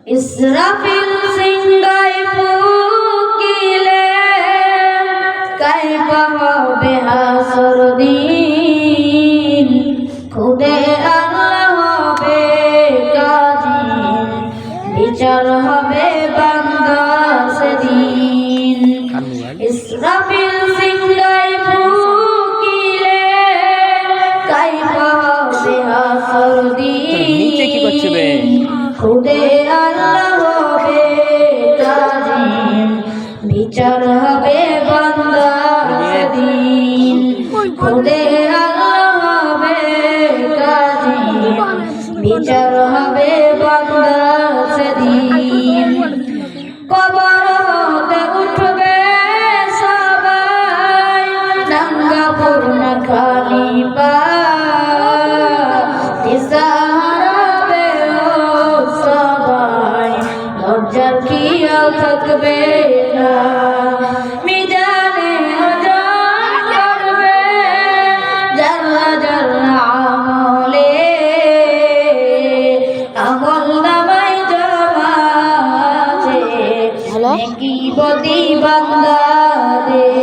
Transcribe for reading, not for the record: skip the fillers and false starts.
ইসরাফিল সিংহায় ফুঁকিলে কাইফা হবে হাসর দিন, খুদে আল্লাহ হবে কাজী, বিচার হবে বান্দা সেদিন। ইসরাফিল সিংহায় ফুঁকিলে কাইফা হবে হাসর দিন, খুদে আল্লাহ হবে কাজী, বিচার হবে বান্দা সেদিন। খুদে আল্লাহ হবে কাজী, বিচার হবে বান্দা সেদিন। কবর হতে উঠবে সবাই, নাঙ্গা পূর্ণ খালি পা, দিশাহারাবে সবাই, লজ্জার খেয়াল থাকবে না। মিজানে ওজন করবে জাল্লা জাল্লা আমলে, আমল নামায় জমা আছে নেকি বদি বান্দাদের।